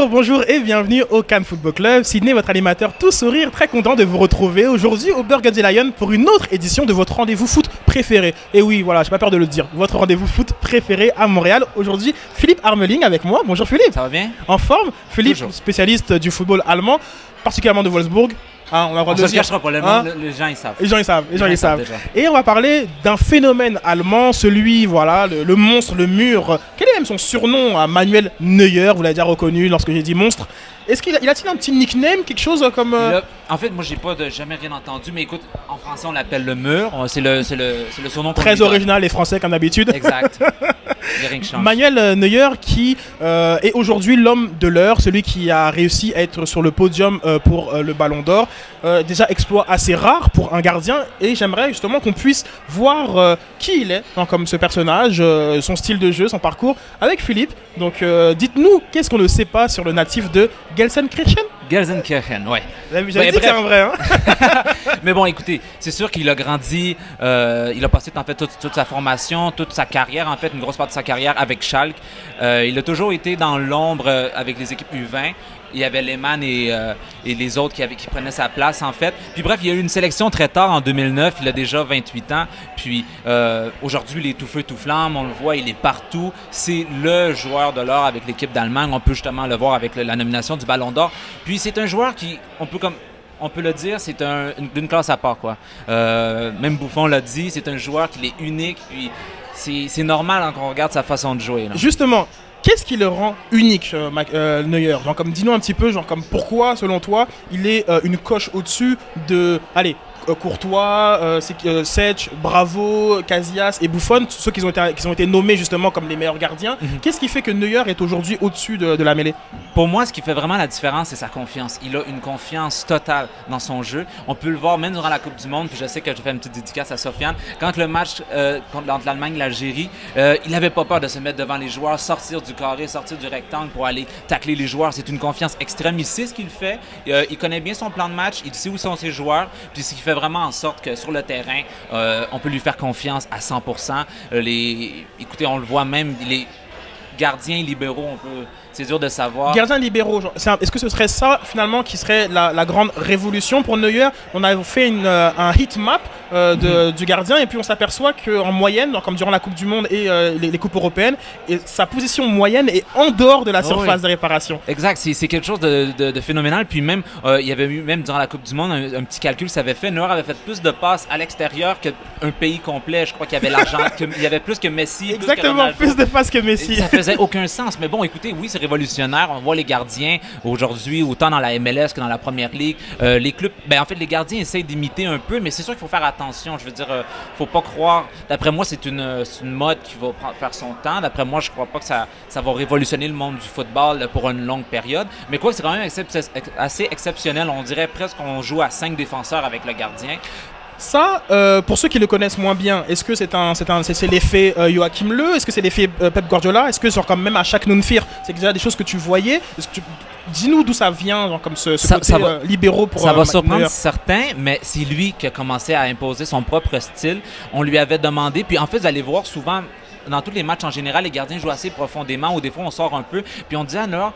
Bonjour et bienvenue au Cannes Football Club. Sydney, votre animateur tout sourire, très content de vous retrouver aujourd'hui au Burger the Lion pour une autre édition de votre rendez-vous foot préféré. Et oui, voilà, j'ai pas peur de le dire, votre rendez-vous foot préféré à Montréal. Aujourd'hui, Philippe Armeling avec moi. Bonjour Philippe. Ça va bien? En forme? Philippe, Toujours. Spécialiste du football allemand, particulièrement de Wolfsburg. Hein, on a le droit de se le dire. cachera pas, les gens ils savent. Les gens ils savent. Déjà. Et on va parler d'un phénomène allemand, celui, voilà, le monstre, le mur. Quel est même son surnom à Manuel Neuer? Vous l'avez déjà reconnu lorsque j'ai dit monstre. Est-ce qu'il a-t-il un petit nickname, quelque chose comme... En fait, moi j'ai jamais rien entendu, mais écoute, en français on l'appelle le mur. C'est le surnom qu'on Très lui donne. original et français comme d'habitude. Exact. Il n'y a rien qui change. Manuel Neuer qui est aujourd'hui l'homme de l'heure, celui qui a réussi à être sur le podium pour le Ballon d'Or. Déjà exploit assez rare pour un gardien et j'aimerais justement qu'on puisse voir qui il est comme ce personnage, son style de jeu, son parcours avec Philippe. Donc dites-nous, qu'est-ce qu'on ne sait pas sur le natif de Gelsenkirchen? Gelsenkirchen, ouais. J'avais dit que c'est un vrai, hein. Mais bon, écoutez, c'est sûr qu'il a grandi, il a passé en fait toute sa formation, toute sa carrière, en fait, une grosse partie de sa carrière avec Schalke. Il a toujours été dans l'ombre avec les équipes U20. Il y avait Lehmann et les autres qui prenaient sa place, en fait. Puis bref, il y a eu une sélection très tard, en 2009. Il a déjà 28 ans. Puis aujourd'hui, il est tout feu, tout flamme. On le voit, il est partout. C'est le joueur de l'or avec l'équipe d'Allemagne. On peut justement le voir avec la nomination du Ballon d'Or. Puis c'est un joueur qui, on peut le dire, c'est d'une classe à part, quoi. Même Buffon l'a dit, c'est un joueur qui est unique. Puis c'est normal hein, quand on regarde sa façon de jouer. Là. Justement. Qu'est-ce qui le rend unique, Neuer? Genre comme, dis-nous un petit peu, genre comme pourquoi, selon toi, il est une coche au-dessus de, allez, Courtois, Sech, Bravo, Casillas et Buffon, ceux qui ont été nommés justement comme les meilleurs gardiens. Qu'est-ce qui fait que Neuer est aujourd'hui au-dessus de la mêlée? Pour moi, ce qui fait vraiment la différence, c'est sa confiance. Il a une confiance totale dans son jeu. On peut le voir même durant la Coupe du Monde, puis je sais que je fais une petite dédicace à Sofiane. Quand le match entre l'Allemagne et l'Algérie, il n'avait pas peur de se mettre devant les joueurs, sortir du carré, sortir du rectangle pour aller tacler les joueurs. C'est une confiance extrême. Il sait ce qu'il fait. Il connaît bien son plan de match. Il sait où sont ses joueurs. Puis ce qui fait vraiment en sorte que sur le terrain, on peut lui faire confiance à 100%. Écoutez, on le voit même, les gardiens libéraux, c'est dur de savoir. Gardiens libéraux, est-ce que ce serait ça finalement qui serait la grande révolution pour Neuer? On a fait un heat map du gardien et puis on s'aperçoit qu'en moyenne, comme durant la Coupe du Monde et les Coupes européennes, et sa position moyenne est en dehors de la surface de réparation. Exact, c'est quelque chose de phénoménal. Puis même, il y avait eu, même durant la Coupe du Monde, un petit calcul s'avait fait. Neuer avait fait plus de passes à l'extérieur qu'un pays complet. Je crois qu'il y avait l'argent, il y avait plus que Messi. Exactement, plus de passes que Messi. Ça faisait aucun sens. Mais bon, écoutez, oui, c'est révolutionnaire. On voit les gardiens aujourd'hui, autant dans la MLS que dans la Première Ligue. Les clubs, en fait, les gardiens essayent d'imiter un peu, mais c'est sûr qu'il faut faire attention. Je veux dire, faut pas croire. D'après moi, c'est une mode qui va faire son temps. D'après moi, je crois pas que ça va révolutionner le monde du football pour une longue période. Mais quoi, c'est quand même assez exceptionnel. On dirait presque qu'on joue à 5 défenseurs avec le gardien. Ça, pour ceux qui le connaissent moins bien, est-ce que c'est l'effet Joachim Löw? Est-ce que c'est l'effet Pep Guardiola? Est-ce que genre comme même à chaque non-fear, c'est déjà des choses que tu voyais? Dis-nous d'où ça vient, genre, comme ce côté libéraux pour ça va surprendre Neuer. certains, mais c'est lui qui a commencé à imposer son propre style. On lui avait demandé, puis en fait, vous allez voir souvent, dans tous les matchs en général, les gardiens jouent assez profondément, ou des fois on sort un peu, puis on dit à Neuer,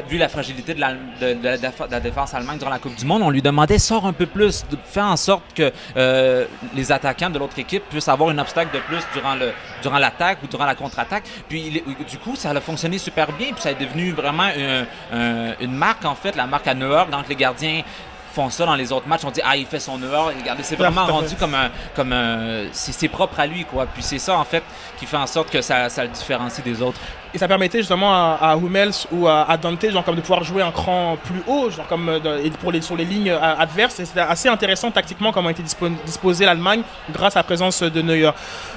vu la fragilité de la défense allemande durant la Coupe du Monde, on lui demandait sort un peu plus, fais en sorte que les attaquants de l'autre équipe puissent avoir un obstacle de plus durant l'attaque ou durant la contre-attaque. Puis du coup, ça a fonctionné super bien, puis ça est devenu vraiment une marque en fait, la marque à Neuer, donc les gardiens font ça dans les autres matchs, on dit il fait son Neuer, regardez, c'est vraiment rendu c'est propre à lui quoi. Puis c'est ça en fait qui fait en sorte que ça le différencie des autres. Et ça permettait justement à Hummels ou à Dante genre comme de pouvoir jouer un cran plus haut, genre comme sur les lignes adverses. Et c'était assez intéressant tactiquement comment a été disposée l'Allemagne grâce à la présence de Neuer.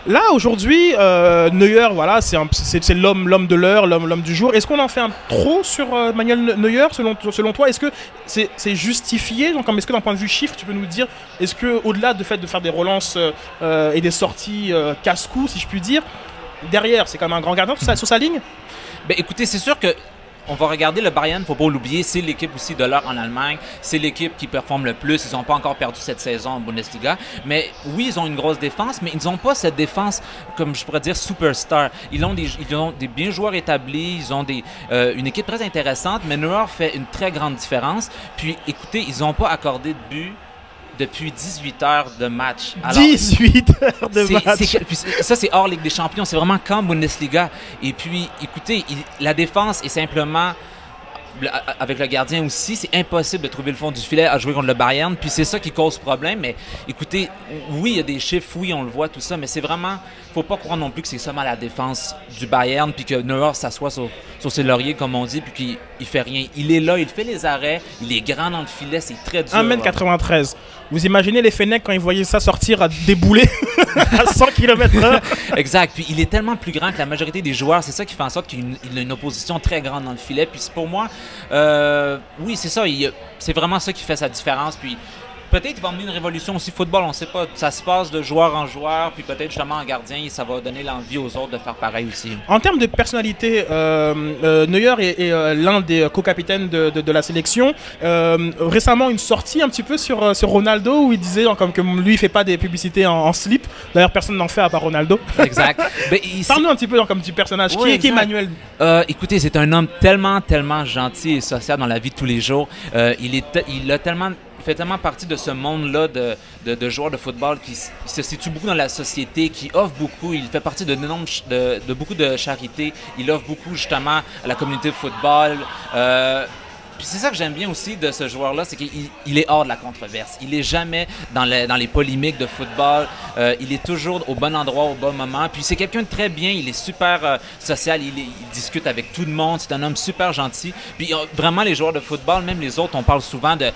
Là aujourd'hui, Neuer, voilà, c'est l'homme de l'heure, l'homme du jour. Est-ce qu'on en fait un trop sur Manuel Neuer selon toi? Est-ce que c'est justifié? Est-ce que d'un point de vue chiffre, tu peux nous dire, est-ce que au-delà du fait de faire des relances et des sorties casse-cou, si je puis dire, derrière, c'est quand même un grand gardien sur sa ligne? Écoutez, c'est sûr que on va regarder le Bayern, il ne faut pas l'oublier, c'est l'équipe aussi de l'heure en Allemagne, c'est l'équipe qui performe le plus, ils n'ont pas encore perdu cette saison en Bundesliga, mais oui, ils ont une grosse défense, mais ils n'ont pas cette défense, comme je pourrais dire, superstar. Ils ont des bien joueurs établis, ils ont une équipe très intéressante, mais Neuer fait une très grande différence. Puis écoutez, ils n'ont pas accordé de but depuis 18 heures de match. Alors, 18 heures de match. Puis ça, c'est hors Ligue des Champions. C'est vraiment qu'en Bundesliga. Et puis, écoutez, la défense est simplement, avec le gardien aussi, c'est impossible de trouver le fond du filet à jouer contre le Bayern. Puis c'est ça qui cause problème. Mais écoutez, oui, il y a des chiffres, oui, on le voit, tout ça. Mais c'est vraiment, faut pas croire non plus que c'est seulement la défense du Bayern. Puis que Neuer s'assoit sur ses lauriers, comme on dit, puis qu'il fait rien. Il est là, il fait les arrêts, il est grand dans le filet, c'est très dur. 1m93. Vous imaginez les Fennecs quand ils voyaient ça sortir à débouler à 100 km/h? Exact. Puis il est tellement plus grand que la majorité des joueurs. C'est ça qui fait en sorte qu'il a une opposition très grande dans le filet. Puis pour moi, oui, c'est ça. C'est vraiment ça qui fait sa différence. Puis peut-être qu'il va emmener une révolution aussi football, on ne sait pas. Ça se passe de joueur en joueur, puis peut-être justement en gardien, et ça va donner l'envie aux autres de faire pareil aussi. En termes de personnalité, Neuer est l'un des co-capitaines de la sélection. Récemment, une sortie un petit peu sur Ronaldo, où il disait comme que lui, il ne fait pas des publicités en slip. D'ailleurs, personne n'en fait à part Ronaldo. Exact. Parle-nous un petit peu comme petit personnage. Oui, qui est Emmanuel? Écoutez, c'est un homme tellement, tellement gentil et social dans la vie de tous les jours. Il fait tellement partie de ce monde-là de joueurs de football qui se situe beaucoup dans la société, qui offre beaucoup. Il fait partie de beaucoup de charités. Il offre beaucoup justement à la communauté de football. Puis c'est ça que j'aime bien aussi de ce joueur-là, c'est qu'il est hors de la controverse. Il n'est jamais dans les polémiques de football. Il est toujours au bon endroit, au bon moment. Puis c'est quelqu'un de très bien. Il est super social. Il discute avec tout le monde. C'est un homme super gentil. Puis vraiment, les joueurs de football, même les autres, on parle souvent de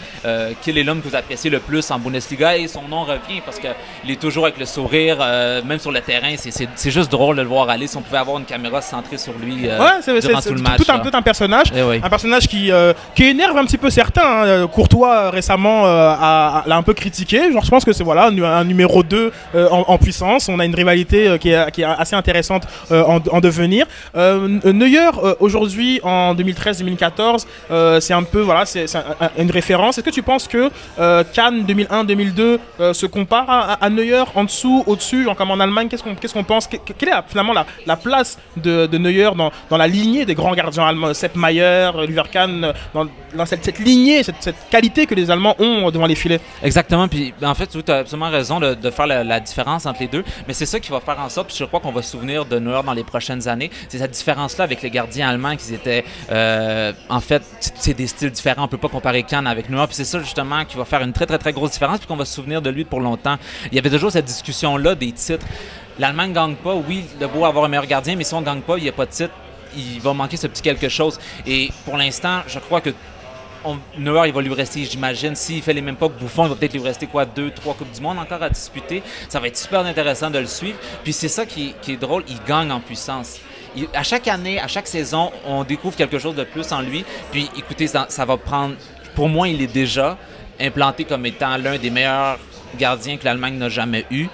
quel est l'homme que vous appréciez le plus en Bundesliga. Et son nom revient parce qu'il est toujours avec le sourire, même sur le terrain. C'est juste drôle de le voir aller. Si on pouvait avoir une caméra centrée sur lui durant tout le match. Tout un personnage. Oui. Un personnage qui énerve un petit peu certains. Courtois récemment l'a un peu critiqué. Genre, je pense que c'est un numéro 2 en puissance. On a une rivalité qui est assez intéressante en devenir. Neuer aujourd'hui en 2013-2014, c'est un peu c'est une référence. Est-ce que tu penses que Cannes 2001-2002 se compare à Neuer, en dessous, au-dessus, comme en Allemagne? Qu'est-ce qu'on pense? Quelle est finalement la place de Neuer dans la lignée des grands gardiens allemands, Sepp Maier, Oliver Kahn, dans cette lignée, cette qualité que les Allemands ont devant les filets? Exactement. Puis en fait, tu as absolument raison de faire la différence entre les deux. Mais c'est ça qui va faire en sorte, puis je crois qu'on va se souvenir de Neuer dans les prochaines années. C'est cette différence-là avec les gardiens allemands qui étaient, en fait, c'est des styles différents. On ne peut pas comparer Kahn avec Neuer. Puis c'est ça justement qui va faire une très, très, très grosse différence, puis qu'on va se souvenir de lui pour longtemps. Il y avait toujours cette discussion-là des titres. L'Allemagne ne gagne pas. Oui, le beau avoir un meilleur gardien, mais si on ne gagne pas, il n'y a pas de titre. Il va manquer ce petit quelque chose. Et pour l'instant, je crois que Neuer, il va lui rester, j'imagine, s'il fait les mêmes pas que Buffon, il va peut-être lui rester 2, 3 Coupes du Monde encore à disputer. Ça va être super intéressant de le suivre. Puis c'est ça qui est drôle, il gagne en puissance. À chaque année, à chaque saison, on découvre quelque chose de plus en lui. Puis écoutez, ça va prendre... Pour moi, il est déjà implanté comme étant l'un des meilleurs gardiens que l'Allemagne n'a jamais eu,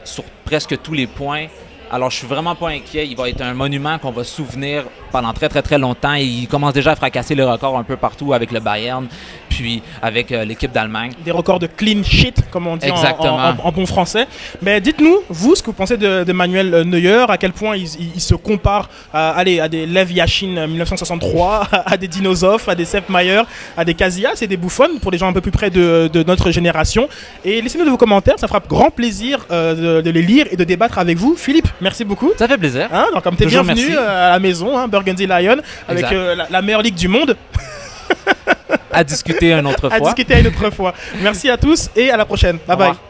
sur presque tous les points. Alors, je suis vraiment pas inquiet. Il va être un monument qu'on va se souvenir pendant très, très, très longtemps. Et il commence déjà à fracasser le record un peu partout avec le Bayern, puis avec l'équipe d'Allemagne. Des records de clean sheet, comme on dit en bon français. Mais dites-nous, vous, ce que vous pensez de Manuel Neuer, à quel point il se compare à des Lev Yashin 1963, à des Dinosov, à des Sepp Maier, à des Casillas et des Buffon, pour les gens un peu plus près de notre génération. Et laissez-nous de vos commentaires, ça fera grand plaisir de les lire et de débattre avec vous. Philippe, merci beaucoup. Ça fait plaisir. Donc, comme tu es bienvenu à la maison, Burgundy Lion, avec la meilleure ligue du monde. À discuter une autre fois. À discuter une autre fois. Merci à tous et à la prochaine. Bye bye.